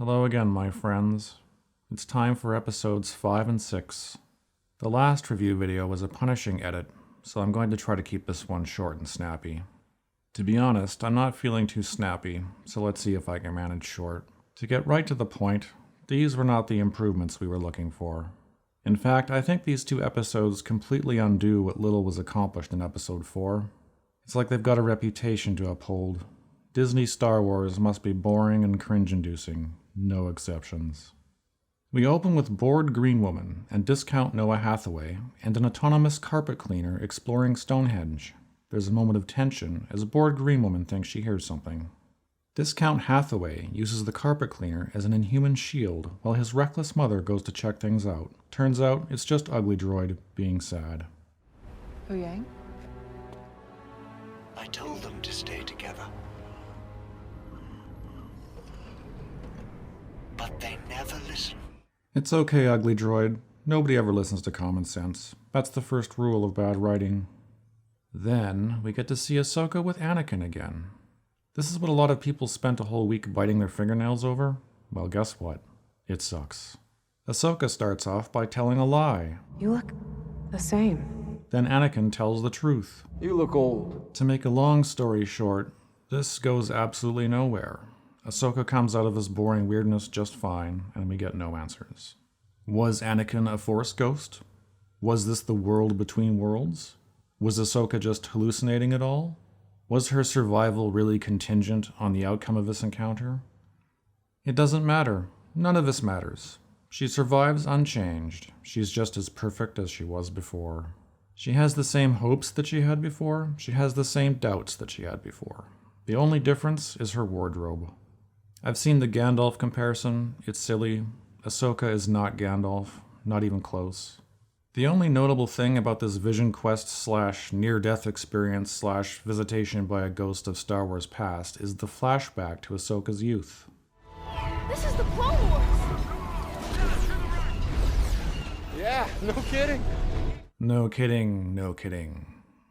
Hello again, my friends. It's time for episodes 5 and 6. The last review video was a punishing edit, so I'm going to try to keep this one short and snappy. To be honest, I'm not feeling too snappy, so let's see if I can manage short. To get right to the point, these were not the improvements we were looking for. In fact, I think these two episodes completely undo what little was accomplished in episode 4. It's like they've got a reputation to uphold. Disney Star Wars must be boring and cringe-inducing, no exceptions. We open with bored green woman and discount Noah Hathaway and an autonomous carpet cleaner exploring Stonehenge. There's a moment of tension as a bored green woman thinks she hears something. Discount Hathaway uses the carpet cleaner as an inhuman shield while his reckless mother goes to check things out. Turns out it's just Ugly Droid being sad. Oh, Yang? I told them to stay together. But they never listen. It's okay, Ugly Droid. Nobody ever listens to common sense. That's the first rule of bad writing. Then we get to see AHSOKA with Anakin again. This is what a lot of people spent a whole week biting their fingernails over. Well, guess what? It sucks. AHSOKA starts off by telling a lie. You look the same. Then Anakin tells the truth. You look old. To make a long story short, this goes absolutely nowhere. AHSOKA comes out of his boring weirdness just fine, and we get no answers. Was Anakin a Force ghost? Was this the world between worlds? Was AHSOKA just hallucinating it all? Was her survival really contingent on the outcome of this encounter? It doesn't matter. None of this matters. She survives unchanged. She's just as perfect as she was before. She has the same hopes that she had before. She has the same doubts that she had before. The only difference is her wardrobe. I've seen the Gandalf comparison. It's silly. AHSOKA is not Gandalf. Not even close. The only notable thing about this vision quest / near-death experience / visitation by a ghost of Star Wars past is the flashback to AHSOKA's youth. This is the Clone Wars! Yeah, no kidding. No kidding, no kidding.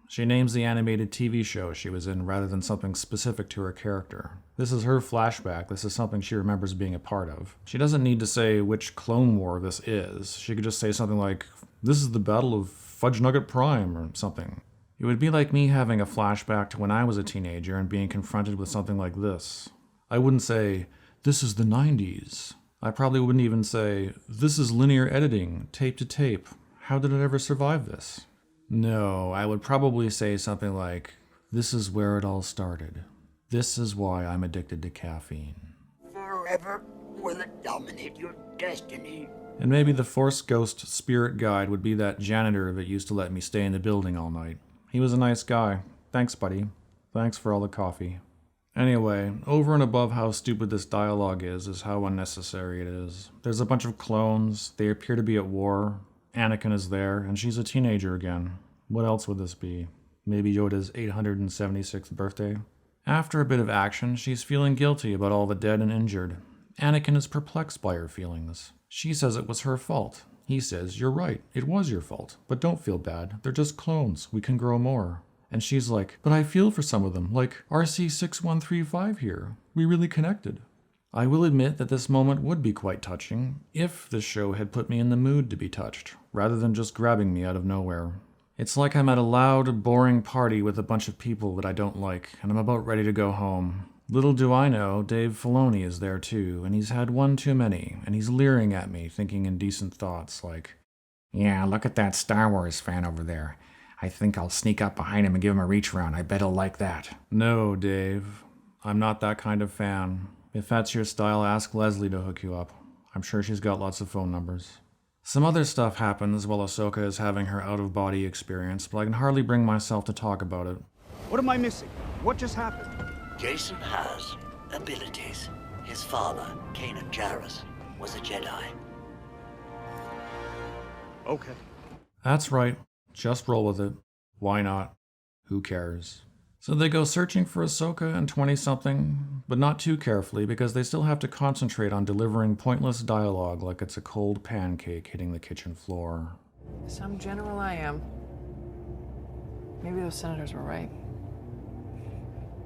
She names the animated TV show she was in rather than something specific to her character. This is her flashback. This is something she remembers being a part of. She doesn't need to say which Clone War this is. She could just say something like, "This is the Battle of Fudge Nugget Prime," or something. It would be like me having a flashback to when I was a teenager and being confronted with something like this. I wouldn't say, "This is the 90s." I probably wouldn't even say, "This is linear editing, tape to tape. How did it ever survive this?" No, I would probably say something like, "This is where it all started. This is why I'm addicted to caffeine." Forever will it dominate your destiny. And maybe the Force Ghost spirit guide would be that janitor that used to let me stay in the building all night. He was a nice guy. Thanks, buddy. Thanks for all the coffee. Anyway, over and above how stupid this dialogue is how unnecessary it is. There's a bunch of clones. They appear to be at war. Anakin is there, and she's a teenager again. What else would this be? Maybe Yoda's 876th birthday? After a bit of action, she's feeling guilty about all the dead and injured. Anakin is perplexed by her feelings. She says it was her fault. He says, "You're right, it was your fault, but don't feel bad. They're just clones. We can grow more." And she's like, "But I feel for some of them, like RC6135 here. We really connected." I will admit that this moment would be quite touching if this show had put me in the mood to be touched, rather than just grabbing me out of nowhere. It's like I'm at a loud, boring party with a bunch of people that I don't like, and I'm about ready to go home. Little do I know, Dave Filoni is there too, and he's had one too many, and he's leering at me, thinking indecent thoughts like, "Yeah, look at that Star Wars fan over there. I think I'll sneak up behind him and give him a reach around. I bet he'll like that." No, Dave. I'm not that kind of fan. If that's your style, ask Leslie to hook you up. I'm sure she's got lots of phone numbers. Some other stuff happens while AHSOKA is having her out-of-body experience, but I can hardly bring myself to talk about it. What am I missing? What just happened? Jason has abilities. His father, Kanan Jarrus, was a Jedi. Okay. That's right. Just roll with it. Why not? Who cares? So they go searching for AHSOKA and 20-something, but not too carefully because they still have to concentrate on delivering pointless dialogue like it's a cold pancake hitting the kitchen floor. Some general I am. Maybe those senators were right.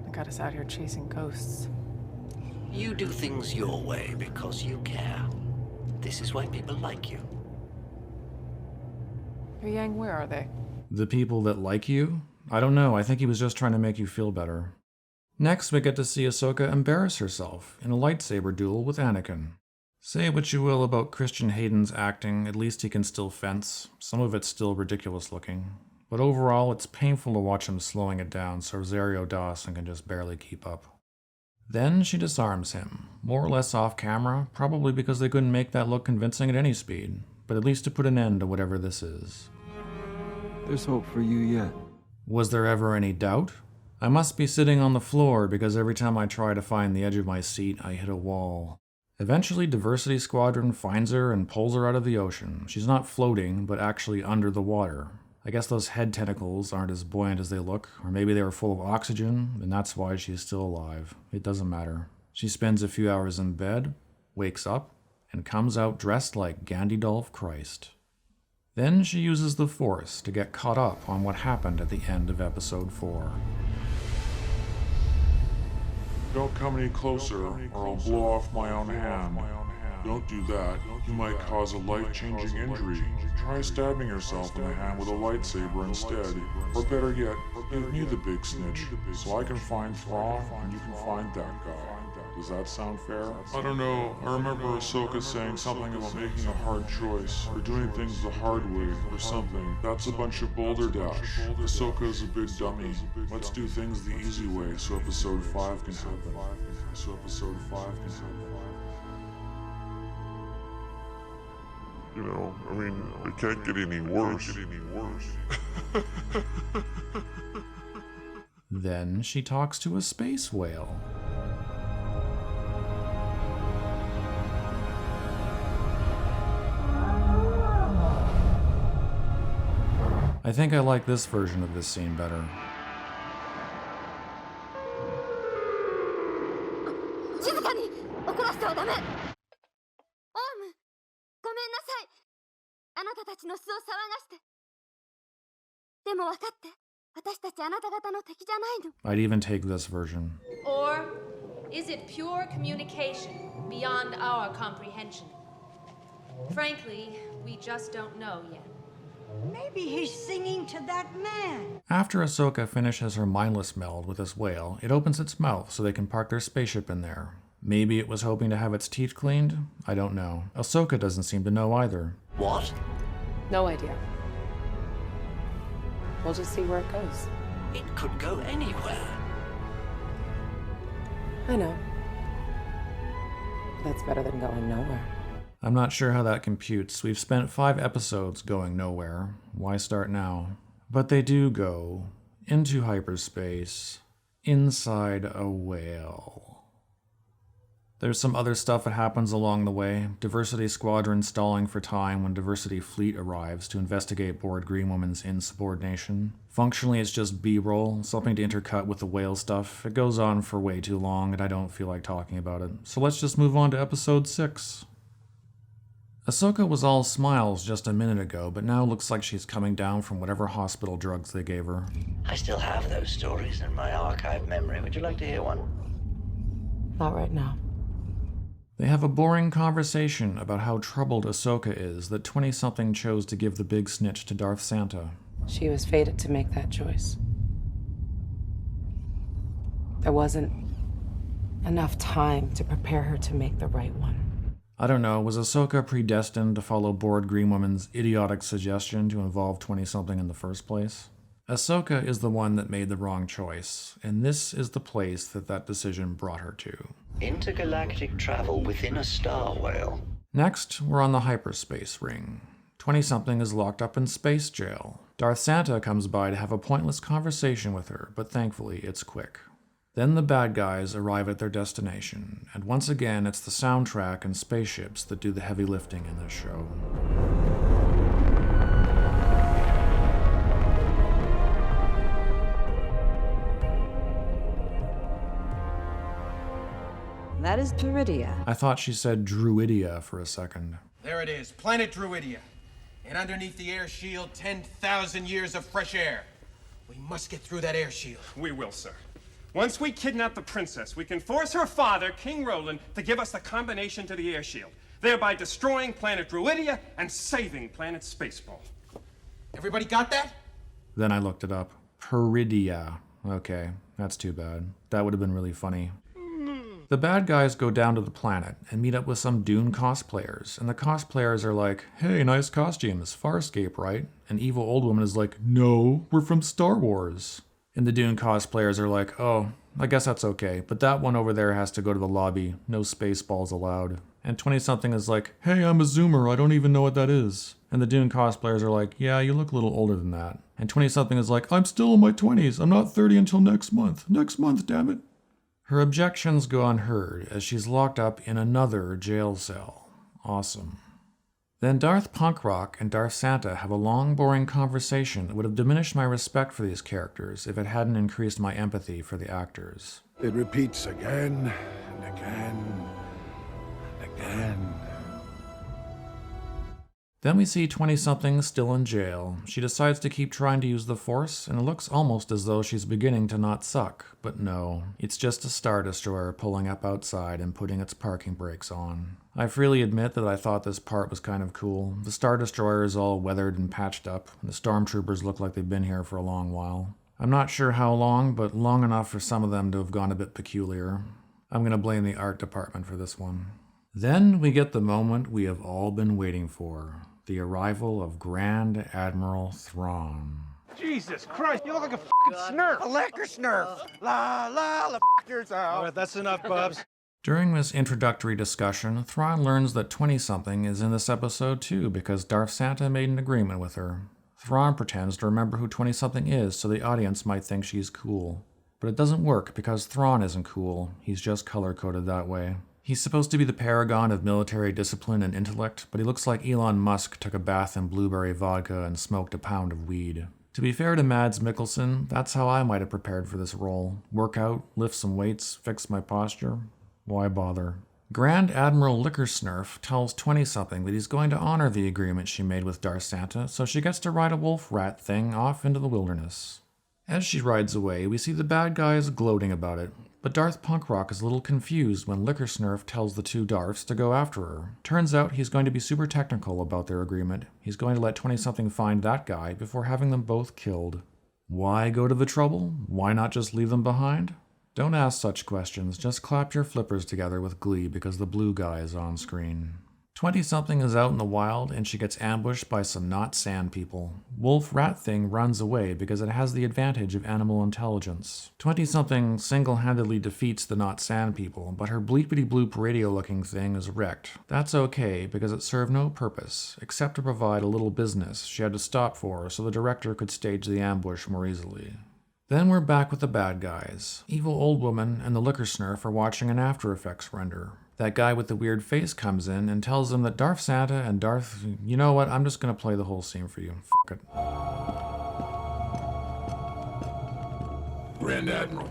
They got us out here chasing ghosts. You do things your way because you care. This is why people like you. Yang, where are they? The people that like you? I don't know, I think he was just trying to make you feel better. Next, we get to see Ahsoka embarrass herself in a lightsaber duel with Anakin. Say what you will about Christian Hayden's acting, at least he can still fence. Some of it's still ridiculous looking. But overall, it's painful to watch him slowing it down so Rosario Dawson can just barely keep up. Then she disarms him, more or less off camera, probably because they couldn't make that look convincing at any speed, but at least to put an end to whatever this is. There's hope for you yet. Was there ever any doubt? I must be sitting on the floor because every time I try to find the edge of my seat, I hit a wall. Eventually, Diversity Squadron finds her and pulls her out of the ocean. She's not floating, but actually under the water. I guess those head tentacles aren't as buoyant as they look, or maybe they were full of oxygen, and that's why she's still alive. It doesn't matter. She spends a few hours in bed, wakes up, and comes out dressed like Gandalf Christ. Then she uses the Force to get caught up on what happened at the end of Episode 4. Don't come any closer, or I'll blow off my own hand. Don't do that. You might cause a life-changing injury. Try stabbing yourself in the hand with a lightsaber instead. Or better yet, give me the big snitch, so I can find Thrawn and you can find that guy. Does that sound fair? I don't know. I remember Ahsoka saying something about making a hard choice, or doing things the hard way, or something. That's a bunch of boulder dash. Ahsoka's a big dummy. Let's do things the easy way so Episode 5 can happen. You know, I mean, it can't get any worse. Then she talks to a space whale. I think I like this version of this scene better. 静かに怒らせてはダメ。オウム、ごめんなさい。あなたたちの巣を騒がして。でも分かって、私たちあなた方の敵じゃないの。 I'd even take this version. Or is it pure communication beyond our comprehension? Frankly, we just don't know yet. Maybe he's singing to that man. After Ahsoka finishes her mindless meld with this whale, it opens its mouth so they can park their spaceship in there. Maybe it was hoping to have its teeth cleaned? I don't know. Ahsoka doesn't seem to know either. What? No idea. We'll just see where it goes. It could go anywhere. I know. That's better than going nowhere. I'm not sure how that computes. We've spent 5 episodes going nowhere. Why start now? But they do go into hyperspace, inside a whale. There's some other stuff that happens along the way. Diversity Squadron stalling for time when Diversity Fleet arrives to investigate Bored Green Woman's insubordination. Functionally, it's just B-roll, something to intercut with the whale stuff. It goes on for way too long, and I don't feel like talking about it. So let's just move on to Episode 6. Ahsoka was all smiles just a minute ago, but now looks like she's coming down from whatever hospital drugs they gave her. I still have those stories in my archive memory. Would you like to hear one? Not right now. They have a boring conversation about how troubled Ahsoka is that 20-something chose to give the big snitch to Darth Santa. She was fated to make that choice. There wasn't enough time to prepare her to make the right one. I don't know, was Ahsoka predestined to follow Bored Green Woman's idiotic suggestion to involve 20-something in the first place? Ahsoka is the one that made the wrong choice, and this is the place that decision brought her to. Intergalactic travel within a star whale. Next, we're on the hyperspace ring. 20-something is locked up in space jail. Darth Santa comes by to have a pointless conversation with her, but thankfully it's quick. Then the bad guys arrive at their destination, and once again it's the soundtrack and spaceships that do the heavy lifting in this show. That is Peridia. I thought she said Druidia for a second. There it is, planet Druidia. And underneath the air shield, 10,000 years of fresh air. We must get through that air shield. We will, sir. Once we kidnap the princess, we can force her father, King Roland, to give us the combination to the air shield, thereby destroying planet Druidia and saving planet Spaceball. Everybody got that? Then I looked it up. Peridia. Okay, that's too bad. That would have been really funny. The bad guys go down to the planet and meet up with some Dune cosplayers, and the cosplayers are like, hey, nice costumes, Farscape, right? And evil old woman is like, no, we're from Star Wars. And the Dune cosplayers are like, oh, I guess that's okay, but that one over there has to go to the lobby, no Spaceballs allowed. And 20-something is like, hey, I'm a Zoomer, I don't even know what that is. And the Dune cosplayers are like, yeah, you look a little older than that. And 20-something is like, I'm still in my 20s, I'm not 30 until next month. Next month, damn it. Her objections go unheard as she's locked up in another jail cell. Awesome. Then Darth Punkrock and Darth Santa have a long, boring conversation that would have diminished my respect for these characters if it hadn't increased my empathy for the actors. It repeats again and again and again. Then we see 20-something still in jail. She decides to keep trying to use the Force, and it looks almost as though she's beginning to not suck. But no, it's just a Star Destroyer pulling up outside and putting its parking brakes on. I freely admit that I thought this part was kind of cool. The Star Destroyer is all weathered and patched up, and the stormtroopers look like they've been here for a long while. I'm not sure how long, but long enough for some of them to have gone a bit peculiar. I'm gonna blame the art department for this one. Then we get the moment we have all been waiting for. The arrival of Grand Admiral Thrawn. Jesus Christ, you look like a fucking snurf. A lekker snurf. La la, la f yourself. All right, that's enough, Bubs. During this introductory discussion, Thrawn learns that 20-something is in this episode too because Darth Santa made an agreement with her. Thrawn pretends to remember who 20-something is so the audience might think she's cool. But it doesn't work because Thrawn isn't cool, he's just color-coded that way. He's supposed to be the paragon of military discipline and intellect, but he looks like Elon Musk took a bath in blueberry vodka and smoked a pound of weed. To be fair to Mads Mikkelsen, that's how I might have prepared for this role. Work out, lift some weights, fix my posture. Why bother? Grand Admiral Lickersnurf tells 20-something that he's going to honor the agreement she made with Darth Santa, so she gets to ride a wolf rat thing off into the wilderness. As she rides away, we see the bad guys gloating about it, but Darth Punkrock is a little confused when Lickersnurf tells the two Darths to go after her. Turns out he's going to be super technical about their agreement. He's going to let 20-something find that guy before having them both killed. Why go to the trouble? Why not just leave them behind? Don't ask such questions, just clap your flippers together with glee because the blue guy is on screen. 20-something is out in the wild and she gets ambushed by some not sand people. Wolf Rat Thing runs away because it has the advantage of animal intelligence. 20-something single-handedly defeats the not sand people, but her bleepity-bloop radio-looking thing is wrecked. That's okay because it served no purpose, except to provide a little business she had to stop for so the director could stage the ambush more easily. Then we're back with the bad guys. Evil Old Woman and the Lickersnurf are watching an After Effects render. That guy with the weird face comes in and tells them that Darth Santa and Darth... You know what? I'm just gonna play the whole scene for you. F*** it. Grand Admiral,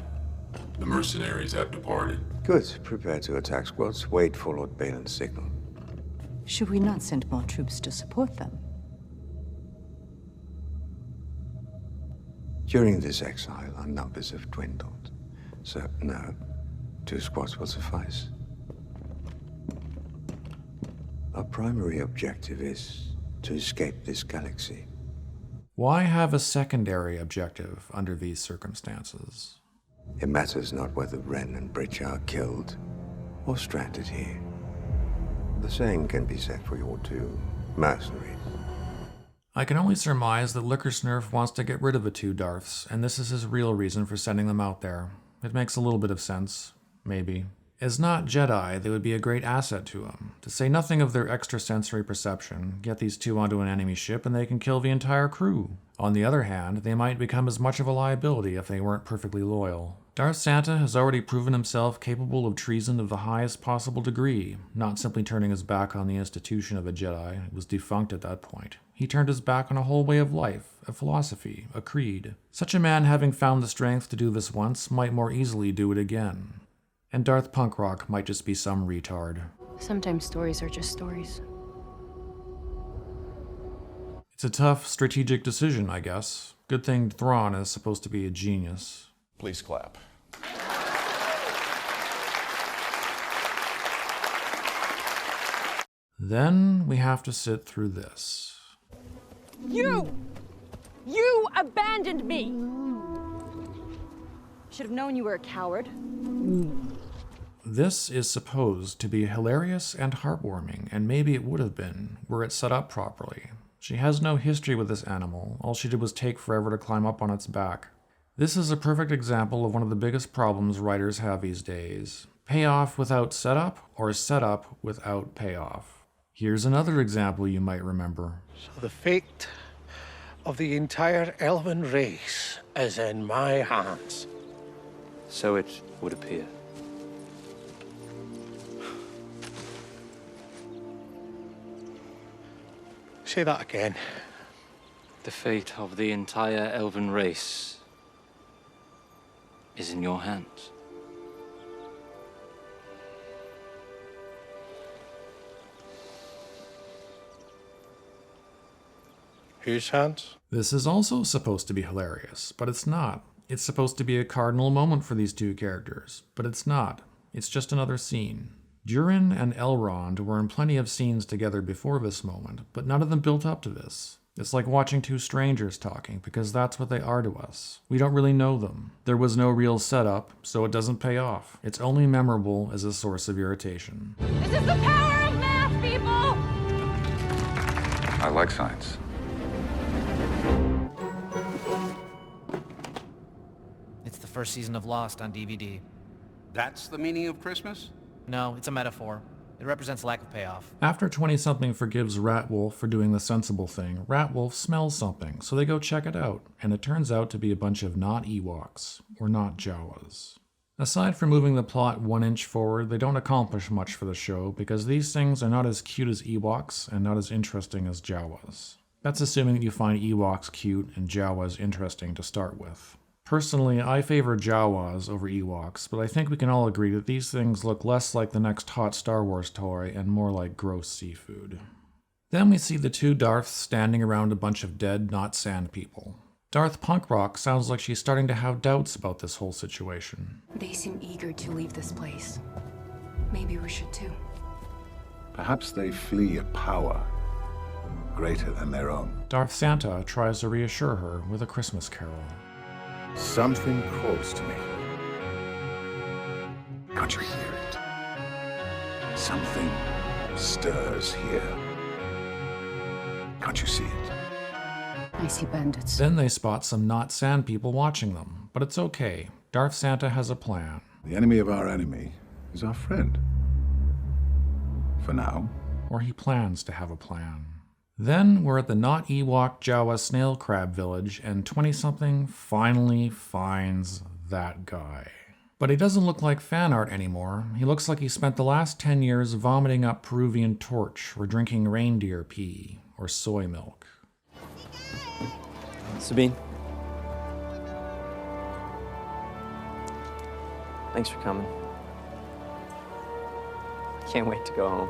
the mercenaries have departed. Good. Prepare to attack squads. Wait for Lord Balin's signal. Should we not send more troops to support them? During this exile, our numbers have dwindled. So, no. 2 squads will suffice. Our primary objective is to escape this galaxy. Why have a secondary objective under these circumstances? It matters not whether Wren and Bridge are killed or stranded here. The same can be said for your 2 mercenaries. I can only surmise that Lickersnurf wants to get rid of the 2 Darths, and this is his real reason for sending them out there. It makes a little bit of sense. Maybe. As not Jedi, they would be a great asset to him. To say nothing of their extrasensory perception, get these 2 onto an enemy ship and they can kill the entire crew. On the other hand, they might become as much of a liability if they weren't perfectly loyal. Darth Santa has already proven himself capable of treason of the highest possible degree, not simply turning his back on the institution of a Jedi. It was defunct at that point. He turned his back on a whole way of life, a philosophy, a creed. Such a man, having found the strength to do this once, might more easily do it again. And Darth Punkrock might just be some retard. Sometimes stories are just stories. It's a tough strategic decision, I guess. Good thing Thrawn is supposed to be a genius. Please clap. Then we have to sit through this. You abandoned me! Should have known you were a coward. This is supposed to be hilarious and heartwarming, and maybe it would have been, were it set up properly. She has no history with this animal, all she did was take forever to climb up on its back. This is a perfect example of one of the biggest problems writers have these days. Payoff without setup, or setup without payoff. Here's another example you might remember. So the fate of the entire elven race is in my hands. So it would appear. Say that again. The fate of the entire elven race is in your hands. Whose hands? This is also supposed to be hilarious, but it's not. It's supposed to be a cardinal moment for these two characters, but it's not. It's just another scene. Durin and Elrond were in plenty of scenes together before this moment, but none of them built up to this. It's like watching two strangers talking, because that's what they are to us. We don't really know them. There was no real setup, so it doesn't pay off. It's only memorable as a source of irritation. This is the power of math, people! I like science. It's the first season of Lost on DVD. That's the meaning of Christmas? No, it's a metaphor. It represents lack of payoff. After 20-something forgives Ratwolf for doing the sensible thing, Ratwolf smells something, so they go check it out, and it turns out to be a bunch of not Ewoks, or not Jawas. Aside from moving the plot 1 inch forward, they don't accomplish much for the show, because these things are not as cute as Ewoks, and not as interesting as Jawas. That's assuming that you find Ewoks cute and Jawas interesting to start with. Personally, I favor Jawas over Ewoks, but I think we can all agree that these things look less like the next hot Star Wars toy and more like gross seafood. Then we see the two Darths standing around a bunch of dead, not sand people. Darth Punkrock sounds like she's starting to have doubts about this whole situation. They seem eager to leave this place. Maybe we should too. Perhaps they flee a power greater than their own. Darth Santa tries to reassure her with a Christmas carol. Something calls to me. Can't you hear it? Something stirs here. Can't you see it? I see bandits. Then they spot some not sand people watching them, but it's okay. Darth Santa has a plan. The enemy of our enemy is our friend. For now. Or he plans to have a plan. Then we're at the not Ewok Jawa snail crab village, and 20-something finally finds that guy. But he doesn't look like fan art anymore. He looks like he spent the last 10 years vomiting up Peruvian torch or drinking reindeer pee or soy milk. Sabine. Thanks for coming. Can't wait to go home.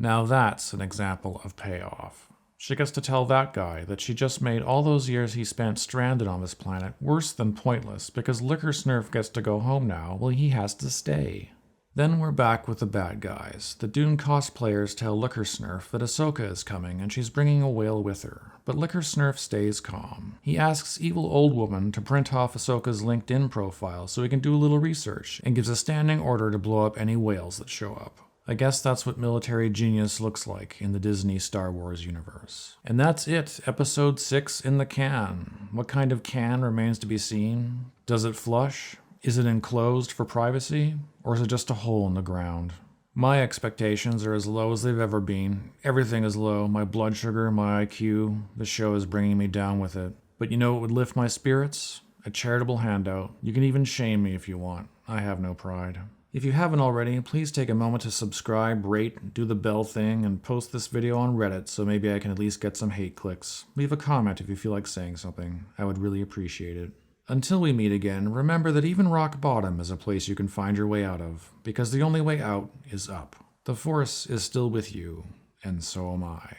Now that's an example of payoff. She gets to tell that guy that she just made all those years he spent stranded on this planet worse than pointless because Liquor Snurf gets to go home now while he has to stay. Then we're back with the bad guys. The Dune cosplayers tell Liquor Snurf that AHSOKA is coming and she's bringing a whale with her, but Liquor Snurf stays calm. He asks Evil Old Woman to print off AHSOKA's LinkedIn profile so he can do a little research and gives a standing order to blow up any whales that show up. I guess that's what military genius looks like in the Disney Star Wars universe. And that's it, episode 6 in the can. What kind of can remains to be seen? Does it flush? Is it enclosed for privacy? Or is it just a hole in the ground? My expectations are as low as they've ever been. Everything is low. My blood sugar, my IQ. The show is bringing me down with it. But you know what would lift my spirits? A charitable handout. You can even shame me if you want. I have no pride. If you haven't already, please take a moment to subscribe, rate, do the bell thing, and post this video on Reddit so maybe I can at least get some hate clicks. Leave a comment if you feel like saying something. I would really appreciate it. Until we meet again, remember that even rock bottom is a place you can find your way out of, because the only way out is up. The Force is still with you, and so am I.